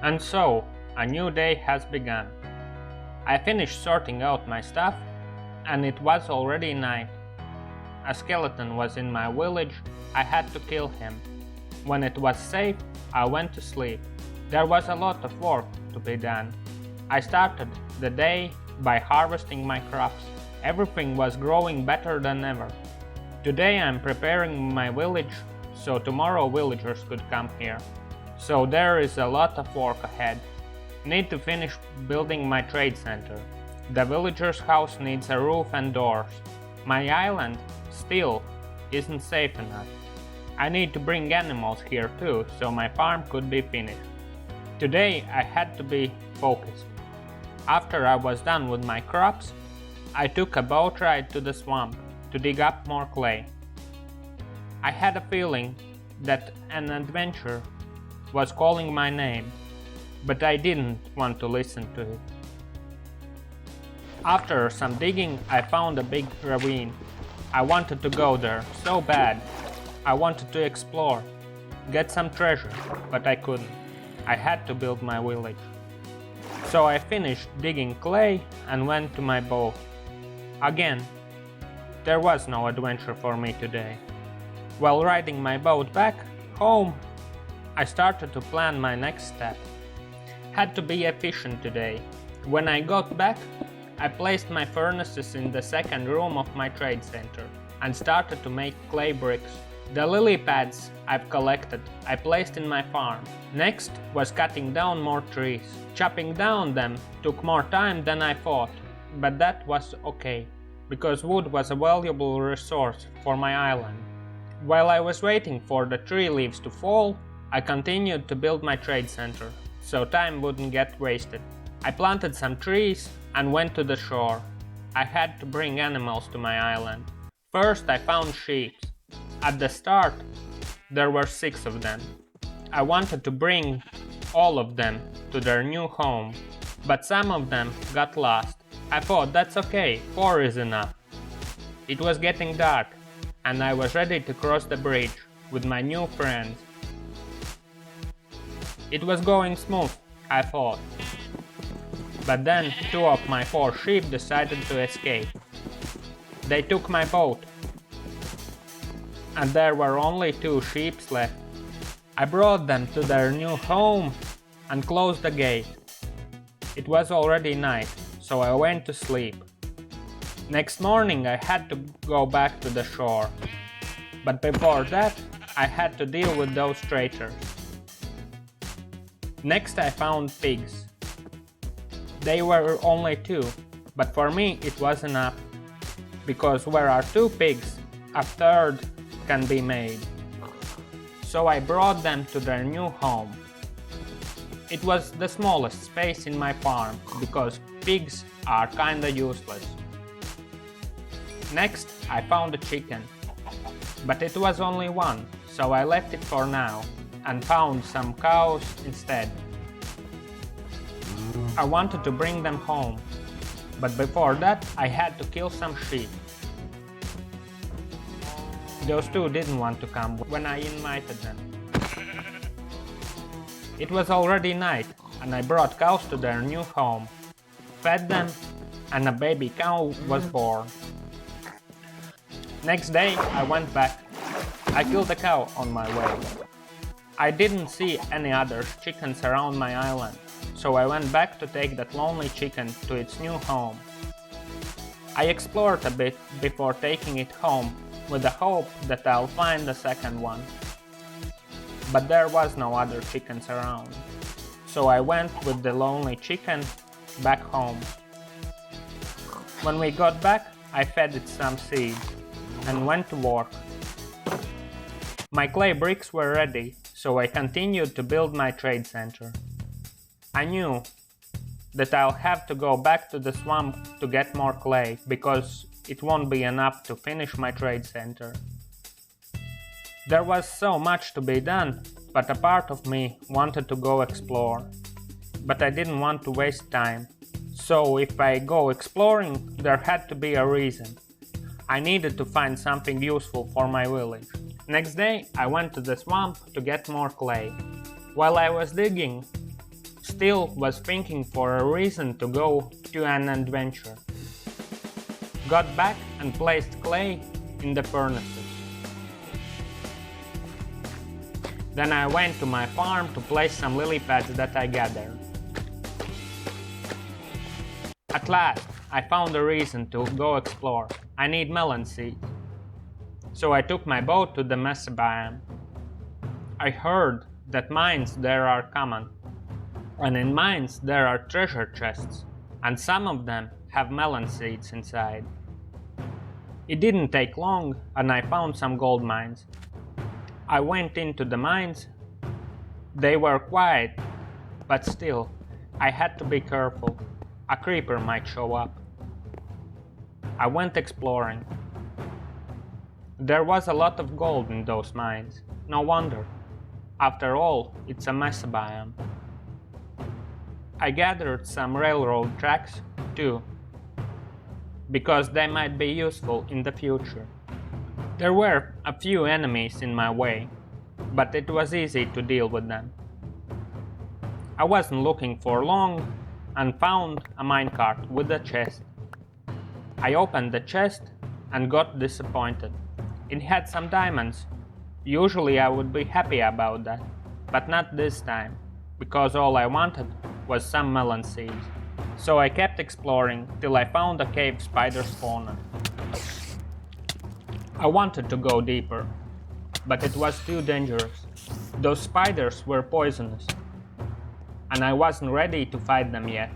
And so, a new day has begun. I finished sorting out my stuff, and it was already night. A skeleton was in my village. I had to kill him. When it was safe, I went to sleep. There was a lot of work to be done. I started the day by harvesting my crops. Everything was growing better than ever. Today I'm preparing my village so tomorrow villagers could come here. So there is a lot of work ahead. Need to finish building my trade center. The villager's house needs a roof and doors. My island still isn't safe enough. I need to bring animals here too, so my farm could be finished. Today I had to be focused. After I was done with my crops, I took a boat ride to the swamp to dig up more clay. I had a feeling that an adventure was calling my name, but I didn't want to listen to it. After some digging, I found a big ravine. I wanted to go there so bad. I wanted to explore, get some treasure, but I couldn't. I had to build my village. So I finished digging clay and went to my boat. Again, there was no adventure for me today. While riding my boat back home, I started to plan my next step. Had to be efficient today. When I got back, I placed my furnaces in the second room of my trade center and started to make clay bricks. The lily pads I've collected, I placed in my farm. Next was cutting down more trees. Chopping down them took more time than I thought, but that was okay, because wood was a valuable resource for my island. While I was waiting for the tree leaves to fall, I continued to build my trade center, so time wouldn't get wasted. I planted some trees and went to the shore. I had to bring animals to my island. First I found sheep. At the start, there were 6 of them. I wanted to bring all of them to their new home, but some of them got lost. I thought that's okay, 4 is enough. It was getting dark, and I was ready to cross the bridge with my new friends. It was going smooth, I thought. But then 2 of my 4 sheep decided to escape. They took my boat, and there were only 2 sheep left. I brought them to their new home and closed the gate. It was already night, so I went to sleep. Next morning I had to go back to the shore. But before that, I had to deal with those traitors. Next I found pigs. They were only 2, but for me it was enough. Because where are 2 pigs, a third can be made. So I brought them to their new home. It was the smallest space in my farm, because pigs are kinda useless. Next, I found a chicken. But it was only 1, so I left it for now, and found some cows instead. I wanted to bring them home, but before that I had to kill some sheep. Those 2 didn't want to come when I invited them. It was already night, and I brought cows to their new home, fed them, and a baby cow was born. Next day I went back. I killed a cow on my way. I didn't see any other chickens around my island, so I went back to take that lonely chicken to its new home. I explored a bit before taking it home, with the hope that I'll find the second one. But there was no other chickens around, so I went with the lonely chicken back home. When we got back, I fed it some seeds and went to work. My clay bricks were ready, so I continued to build my trade center. I knew that I'll have to go back to the swamp to get more clay, because it won't be enough to finish my trade center. There was so much to be done, but a part of me wanted to go explore. But I didn't want to waste time. So if I go exploring, there had to be a reason. I needed to find something useful for my village. Next day, I went to the swamp to get more clay. While I was digging, still was thinking for a reason to go to an adventure. Got back and placed clay in the furnaces. Then I went to my farm to place some lily pads that I gathered. At last, I found a reason to go explore. I need melon seeds. So I took my boat to the mesa biome. I heard that mines there are common, and in mines there are treasure chests, and some of them have melon seeds inside. It didn't take long, and I found some gold mines. I went into the mines. They were quiet, but still, I had to be careful. A creeper might show up. I went exploring. There was a lot of gold in those mines. No wonder. After all, it's a mesa biome. I gathered some railroad tracks too, because they might be useful in the future. There were a few enemies in my way, but it was easy to deal with them. I wasn't looking for long and found a minecart with a chest. I opened the chest and got disappointed. It had some diamonds. Usually I would be happy about that, but not this time, because all I wanted was some melon seeds. So I kept exploring till I found a cave spider spawner. I wanted to go deeper, but it was too dangerous. Those spiders were poisonous, and I wasn't ready to fight them yet.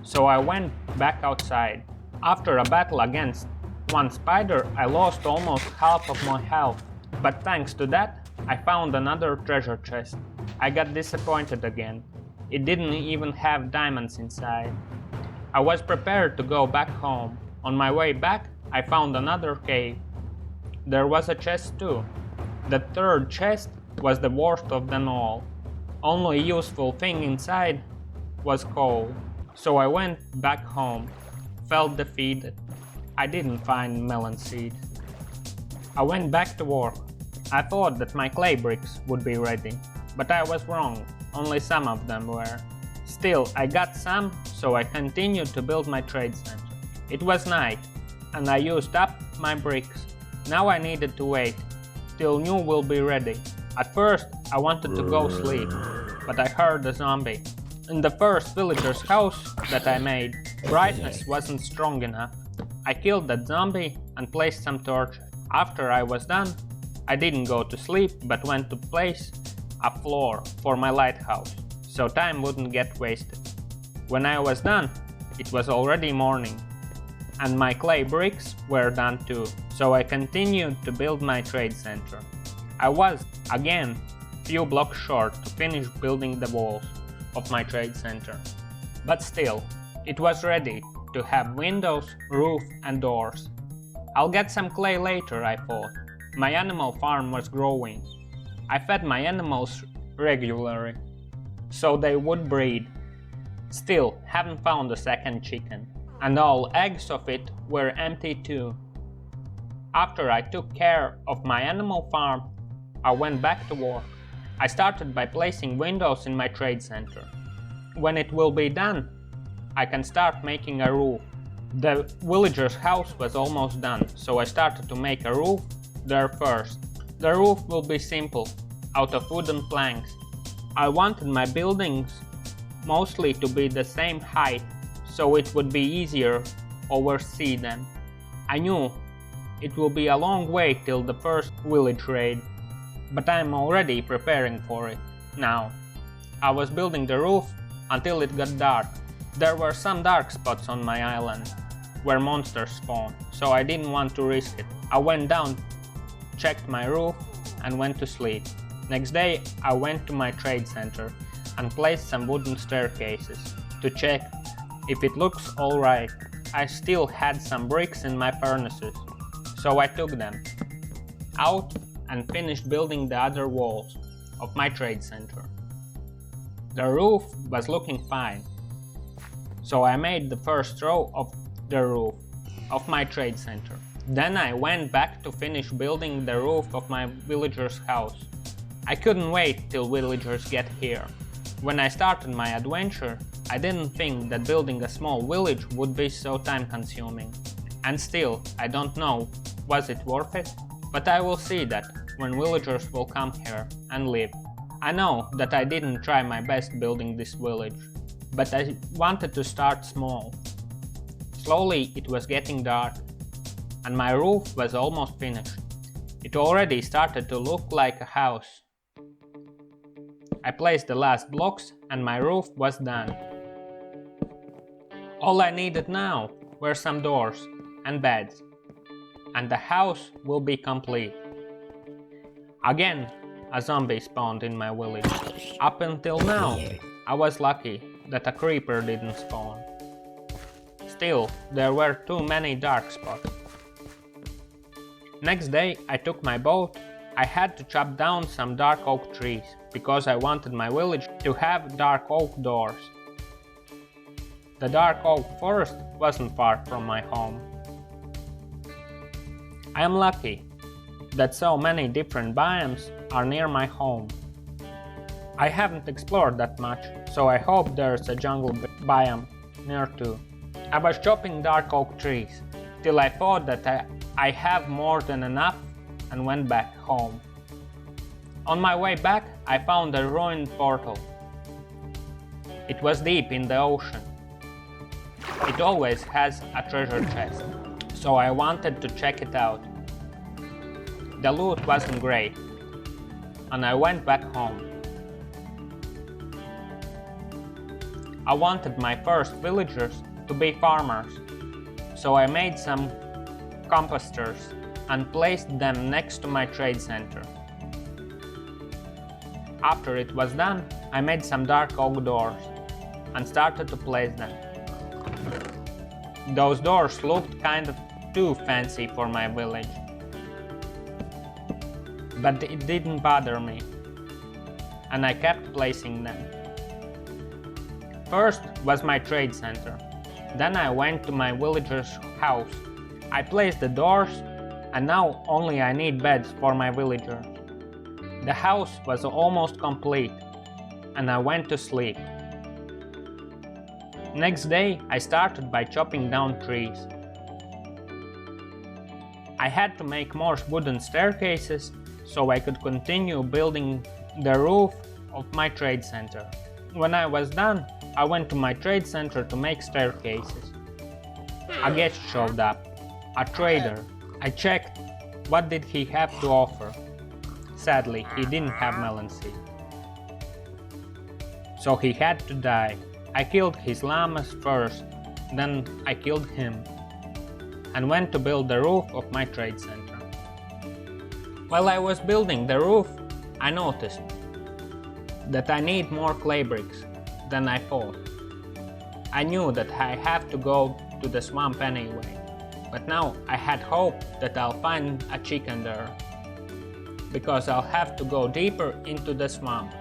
So I went back outside. After a battle against one spider, I lost almost half of my health. But thanks to that, I found another treasure chest. I got disappointed again. It didn't even have diamonds inside. I was prepared to go back home. On my way back, I found another cave. There was a chest too. The third chest was the worst of them all. Only useful thing inside was coal. So I went back home, felt defeated. I didn't find melon seed. I went back to work. I thought that my clay bricks would be ready, but I was wrong. Only some of them were. Still, I got some, so I continued to build my trade center. It was night, and I used up my bricks. Now I needed to wait till new will be ready. At first, I wanted to go sleep, but I heard a zombie. In the first villager's house that I made, brightness wasn't strong enough. I killed that zombie and placed some torches. After I was done, I didn't go to sleep, but went to place a floor for my lighthouse, so time wouldn't get wasted. When I was done, it was already morning, and my clay bricks were done too, so I continued to build my trade center. I was, again, few blocks short to finish building the walls of my trade center. But still, it was ready to have windows, roof and doors. I'll get some clay later, I thought. My animal farm was growing. I fed my animals regularly, so they would breed. Still, haven't found a second chicken, and all eggs of it were empty too. After I took care of my animal farm, I went back to work. I started by placing windows in my trade center. When it will be done, I can start making a roof. The villager's house was almost done, so I started to make a roof there first. The roof will be simple, out of wooden planks. I wanted my buildings mostly to be the same height, so it would be easier oversee them. I knew it will be a long way till the first village raid, but I'm already preparing for it now. I was building the roof until it got dark. There were some dark spots on my island where monsters spawned, so I didn't want to risk it. I went down, checked my roof, and went to sleep. Next day, I went to my trade center and placed some wooden staircases to check if it looks alright. I still had some bricks in my furnaces, so I took them out and finished building the other walls of my trade center. The roof was looking fine, so I made the first row of the roof of my trade center. Then I went back to finish building the roof of my villager's house. I couldn't wait till villagers get here. When I started my adventure, I didn't think that building a small village would be so time-consuming. And still, I don't know, was it worth it? But I will see that when villagers will come here and live. I know that I didn't try my best building this village, but I wanted to start small. Slowly it was getting dark, and my roof was almost finished. It already started to look like a house. I placed the last blocks and my roof was done. All I needed now were some doors and beds, and the house will be complete. Again, a zombie spawned in my village. Up until now, I was lucky that a creeper didn't spawn. Still, there were too many dark spots. Next day, I took my boat. I had to chop down some dark oak trees, because I wanted my village to have dark oak doors. The dark oak forest wasn't far from my home. I am lucky that so many different biomes are near my home. I haven't explored that much, so I hope there's a jungle biome near too. I was chopping dark oak trees, till I thought that I have more than enough and went back home. On my way back, I found a ruined portal. It was deep in the ocean. It always has a treasure chest, so I wanted to check it out. The loot wasn't great, and I went back home. I wanted my first villagers to be farmers, so I made some composters and placed them next to my trade center. After it was done, I made some dark oak doors and started to place them. Those doors looked kind of too fancy for my village, but it didn't bother me, and I kept placing them. First was my trade center. Then I went to my villager's house. I placed the doors, and now only I need beds for my villagers. The house was almost complete, and I went to sleep. Next day, I started by chopping down trees. I had to make more wooden staircases so I could continue building the roof of my trade center. When I was done, I went to my trade center to make staircases. A guest showed up, a trader. I checked what did he have to offer. Sadly, he didn't have melon seed, so he had to die. I killed his llamas first, then I killed him, and went to build the roof of my trade center. While I was building the roof, I noticed that I need more clay bricks than I thought. I knew that I have to go to the swamp anyway, but now I had hope that I'll find a chicken there, because I'll have to go deeper into the swamp.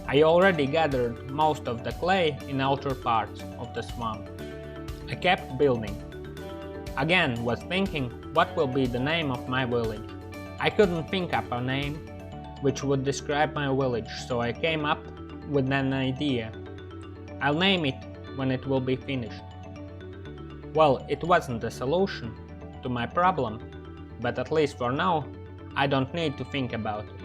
I already gathered most of the clay in outer parts of the swamp. I kept building. Again was thinking what will be the name of my village. I couldn't think up a name which would describe my village, so I came up with an idea. I'll name it when it will be finished. Well, it wasn't a solution to my problem, but at least for now, I don't need to think about it.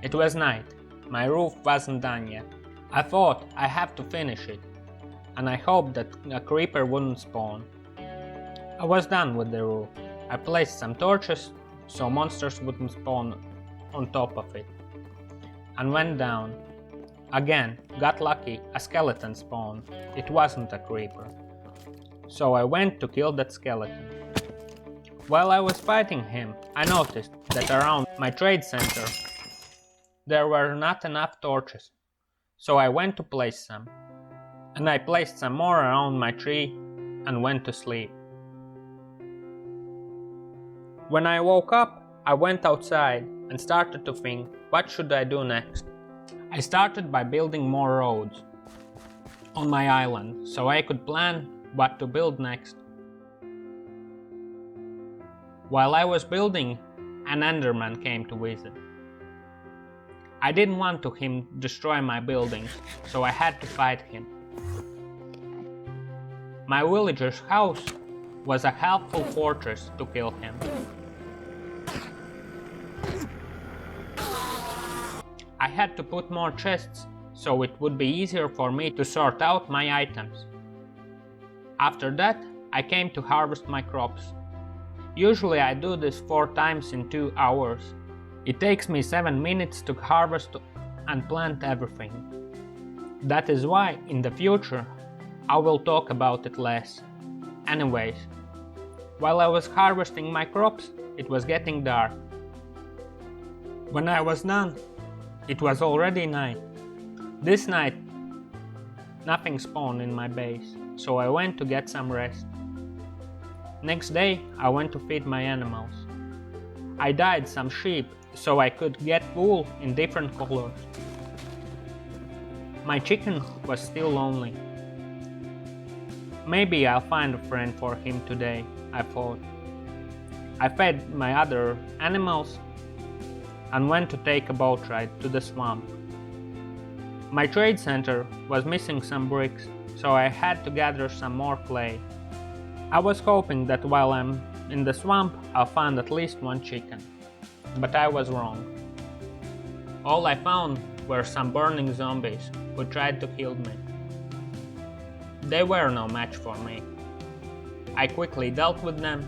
It was night. My roof wasn't done yet. I thought I have to finish it, and I hoped that a creeper wouldn't spawn. I was done with the roof. I placed some torches so monsters wouldn't spawn on top of it, and went down. Again, got lucky, a skeleton spawned. It wasn't a creeper, so I went to kill that skeleton. While I was fighting him, I noticed that around my trade center there were not enough torches, so I went to place some, and I placed some more around my tree and went to sleep. When I woke up, I went outside and started to think, what should I do next? I started by building more roads on my island, so I could plan what to build next. While I was building, an Enderman came to visit. I didn't want to him destroy my buildings, so I had to fight him. My villager's house was a helpful fortress to kill him. I had to put more chests so it would be easier for me to sort out my items. After that, I came to harvest my crops. Usually I do this 4 times in 2 hours. It takes me 7 minutes to harvest and plant everything. That is why, in the future, I will talk about it less. Anyways, while I was harvesting my crops, it was getting dark. When I was done, it was already night. This night, nothing spawned in my base, so I went to get some rest. Next day, I went to feed my animals. I dyed some sheep so I could get wool in different colors. My chicken was still lonely. Maybe I'll find a friend for him today, I thought. I fed my other animals and went to take a boat ride to the swamp. My trade center was missing some bricks, so I had to gather some more clay. I was hoping that while I'm in the swamp, I'll find at least 1 chicken. But I was wrong. All I found were some burning zombies who tried to kill me. They were no match for me. I quickly dealt with them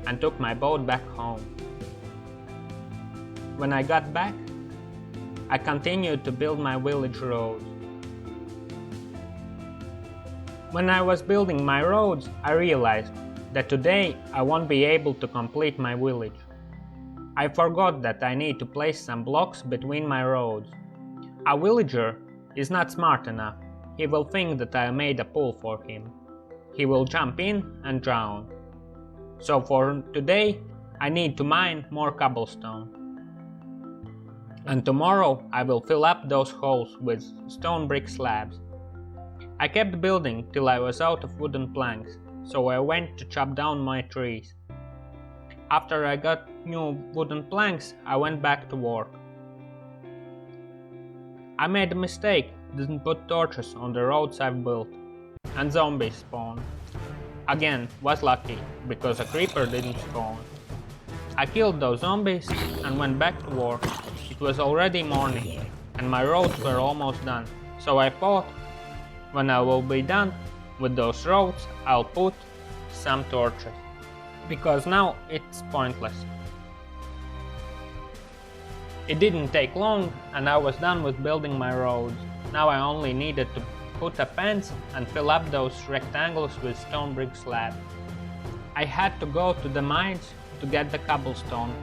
and took my boat back home. When I got back, I continued to build my village roads. When I was building my roads, I realized that today I won't be able to complete my village. I forgot that I need to place some blocks between my roads. A villager is not smart enough. He will think that I made a pool for him. He will jump in and drown. So for today, I need to mine more cobblestone. And tomorrow I will fill up those holes with stone brick slabs. I kept building till I was out of wooden planks, so I went to chop down my trees. After I got new wooden planks, I went back to work. I made a mistake, didn't put torches on the roads I've built, and zombies spawned. Again, was lucky, because a creeper didn't spawn. I killed those zombies and went back to work. It was already morning, and my roads were almost done, so I thought, when I will be done with those roads, I'll put some torches, because now it's pointless. It didn't take long, and I was done with building my roads. Now I only needed to put a fence and fill up those rectangles with stone brick slabs. I had to go to the mines to get the cobblestone.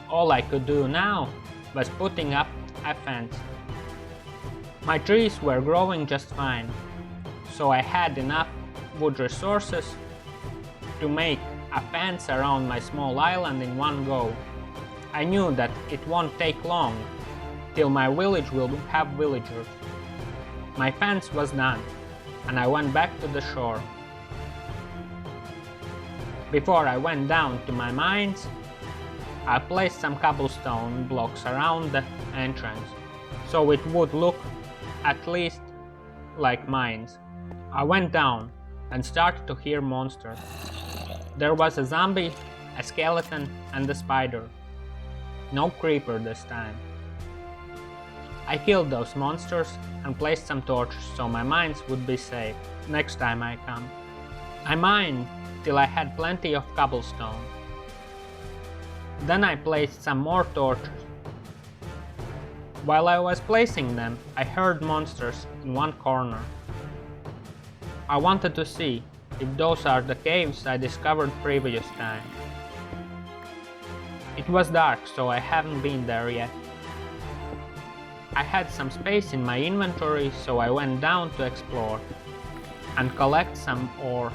All I could do now was putting up a fence. My trees were growing just fine, so I had enough wood resources to make a fence around my small island in one go. I knew that it won't take long till my village will have villagers. My fence was done, and I went back to the shore. Before I went down to my mines, I placed some cobblestone blocks around the entrance, so it would look at least like mines. I went down and started to hear monsters. There was a zombie, a skeleton, and a spider. No creeper this time. I killed those monsters and placed some torches so my mines would be safe next time I come. I mined till I had plenty of cobblestone. Then I placed some more torches. While I was placing them, I heard monsters in one corner. I wanted to see if those are the caves I discovered previous time. It was dark, so I haven't been there yet. I had some space in my inventory, so I went down to explore and collect some ores.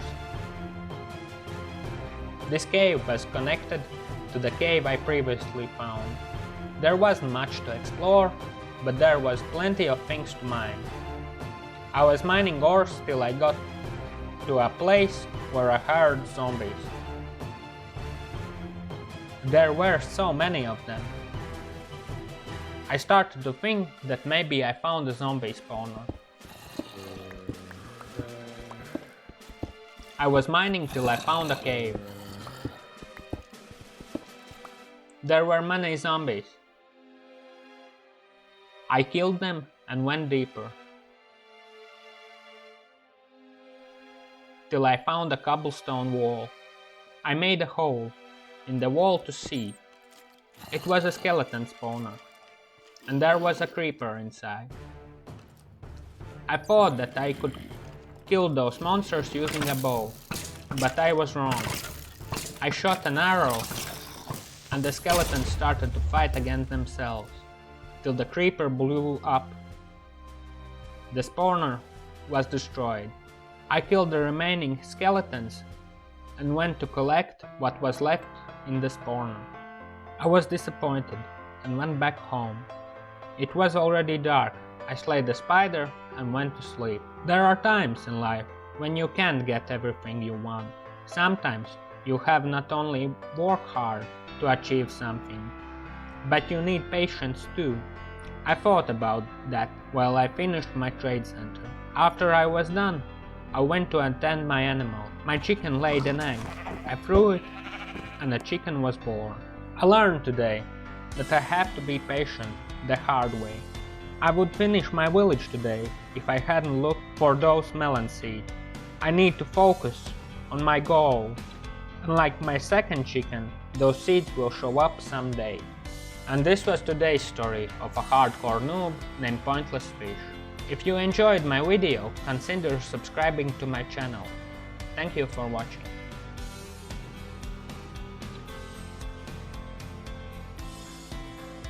This cave was connected to the cave I previously found. There wasn't much to explore, but there was plenty of things to mine. I was mining ores till I got to a place where I heard zombies. There were so many of them. I started to think that maybe I found a zombie spawner. I was mining till I found a cave. There were many zombies. I killed them and went deeper, till I found a cobblestone wall. I made a hole in the wall to see. It was a skeleton spawner, and there was a creeper inside. I thought that I could kill those monsters using a bow, but I was wrong. I shot an arrow, and the skeletons started to fight against themselves, till the creeper blew up. The spawner was destroyed. I killed the remaining skeletons and went to collect what was left in the spawner. I was disappointed and went back home. It was already dark. I slayed the spider and went to sleep. There are times in life when you can't get everything you want. Sometimes you have not only work hard to achieve something, but you need patience too. I thought about that while I finished my trade center. After I was done, I went to attend my animal. My chicken laid an egg. I threw it, and a chicken was born. I learned today that I have to be patient the hard way. I would finish my village today if I hadn't looked for those melon seeds. I need to focus on my goal. Unlike my second chicken, those seeds will show up someday. And this was today's story of a hardcore noob named Pointless Fish. If you enjoyed my video, consider subscribing to my channel. Thank you for watching.